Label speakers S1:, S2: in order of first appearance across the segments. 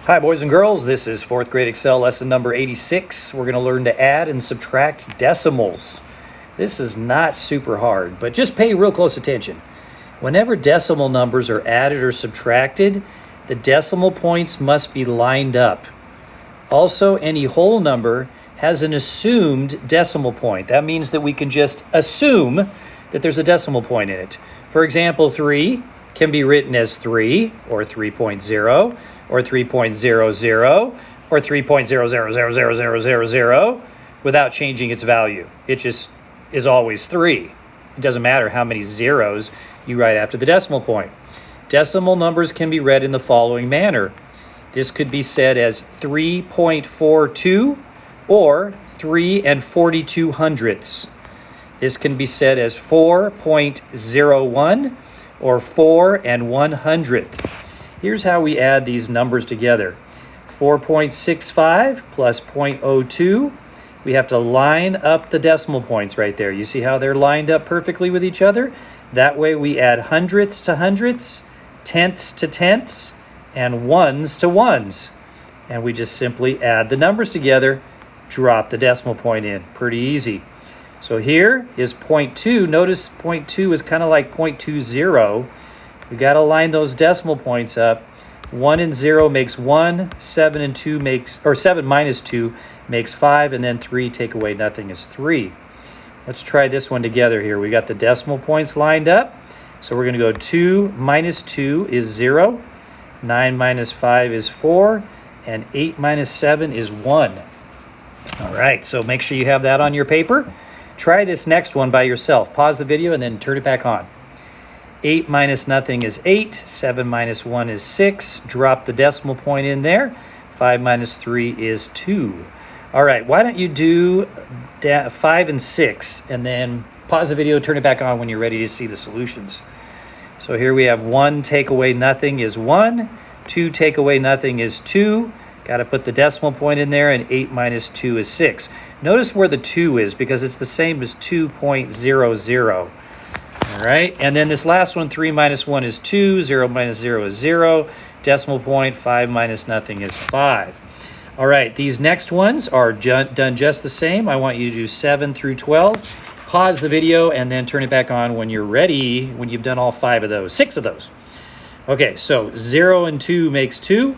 S1: Hi boys and girls, this is 4th grade Excel lesson number 86. We're going to learn to add and subtract decimals. This is not super hard, but just pay real close attention. Whenever decimal numbers are added or subtracted, the decimal points must be lined up. Also, any whole number has an assumed decimal point. That means that we can just assume that there's a decimal point in it. For example, 3 can be written as 3 or 3.0 or 3.00 or 3.000000 without changing its value. It just is always 3. It doesn't matter how many zeros you write after the decimal point. Decimal numbers can be read in the following manner. This could be said as 3.42 or 3 42/100ths. This can be said as 4.01 or 4 100th. Here's how we add these numbers together. 4.65 plus 0.02. We have to line up the decimal points right there. You see how they're lined up perfectly with each other? That way we add hundredths to hundredths, tenths to tenths, and ones to ones. And we just simply add the numbers together, drop the decimal point in. Pretty easy. So here is 0.2. Notice 0.2 is kind of like 0.20. We got to line those decimal points up. 1 and 0 makes 1, 7 and 2 makes, or 7 minus 2 makes 5, and then 3 take away nothing is 3. Let's try this one together here. We got the decimal points lined up. So we're going to go 2 minus 2 is 0, 9 minus 5 is 4, and 8 minus 7 is 1. All right, so make sure you have that on your paper. Try this next one by yourself. Pause the video and then turn it back on. 8 minus nothing is 8. 7 minus 1 is 6. Drop the decimal point in there. 5 minus 3 is 2. All right, why don't you do 5 and 6, and then pause the video, turn it back on when you're ready to see the solutions. So here we have 1 take away nothing is 1. 2 take away nothing is 2. Got to put the decimal point in there, and 8 minus 2 is 6. Notice where the 2 is because it's the same as 2.00. All right, and then this last one, 3 minus 1 is 2, 0 minus 0 is 0. Decimal point, 5 minus nothing is 5. All right, these next ones are done just the same. I want you to do 7 through 12. Pause the video and then turn it back on when you're ready, when you've done all 5 of those, 6 of those. Okay, so 0 and 2 makes 2.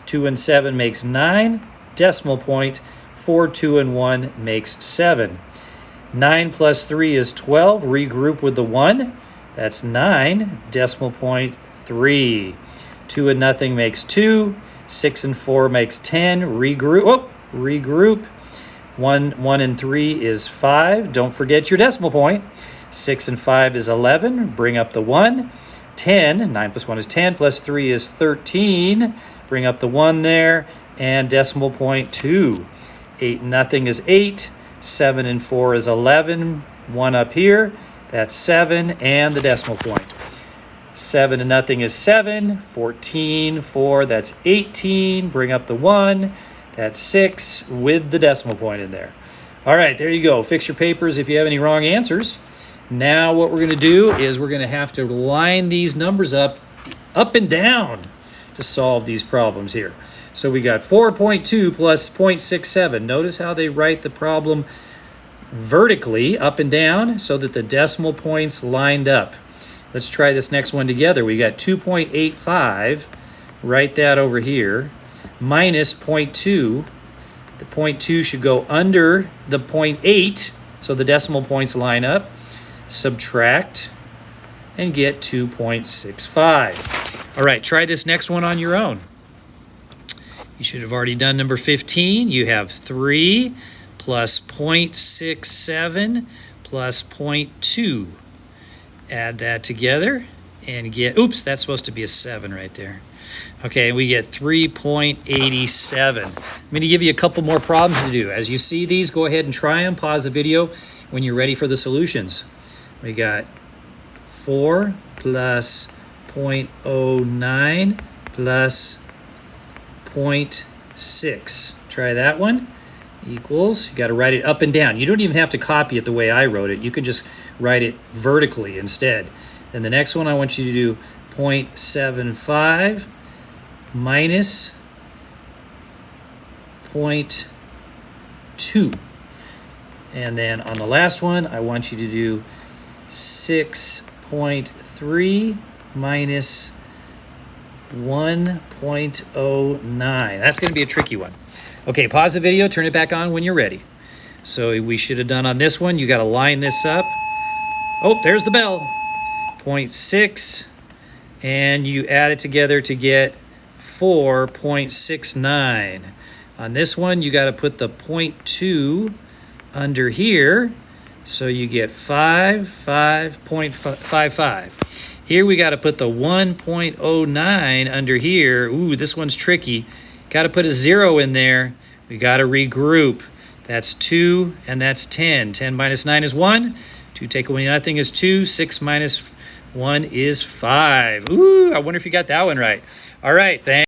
S1: 2 and 7 makes 9. Decimal point, 4, 2, and 1 makes 7. 9 plus 3 is 12. Regroup with the 1. That's 9. Decimal point, 3. 2 and nothing makes 2. 6 and 4 makes 10. Regroup. Oh, regroup. 1 and 3 is 5. Don't forget your decimal point. 6 and 5 is 11. Bring up the 1. 10. 9 plus 1 is 10. Plus 3 is 13. Bring up the 1 there. And decimal point 2. 8 and nothing is 8. 7 and 4 is 11. 1 up here. That's 7. And the decimal point. 7 and nothing is 7. 14. 4. That's 18. Bring up the 1. That's 6 with the decimal point in there. All right, there you go. Fix your papers if you have any wrong answers. Now what we're going to do is we're going to have to line these numbers up and down to solve these problems here. So we got 4.2 plus 0.67. Notice how they write the problem vertically up and down so that the decimal points lined up. Let's try this next one together. We got 2.85. Write that over here. Minus 0.2. The 0.2 should go under the 0.8 so the decimal points line up. Subtract and get 2.65. All right, try this next one on your own. You should have already done number 15. You have 3 plus 0.67 plus 0.2. Add that together and get, oops, that's supposed to be a 7 right there. Okay, we get 3.87. I'm going to give you a couple more problems to do. As you see these, go ahead and try them. Pause the video when you're ready for the solutions. We got 4 plus 0.09 plus 0.6. Try that one. Equals, you got to write it up and down. You don't even have to copy it the way I wrote it. You can just write it vertically instead. Then the next one, I want you to do 0.75 minus 6.2. And then on the last one, I want you to do 6.3 minus 1.09. That's going to be a tricky one. Okay, pause the video, turn it back on when you're ready. So we should have done on this one, you got to line this up. Oh, there's the bell. 0.6, and you add it together to get 4.69. On this one, you got to put the 0.2 under here, so you get 5.55. Here we got to put the 1.09 under here. Ooh, this one's tricky. Got to put a 0 in there. We got to regroup. That's 2, and that's 10. 10 minus 9 is 1. 2 take away nothing is 2. 6 minus 1 is 5. Ooh, I wonder if you got that one right. All right, thanks.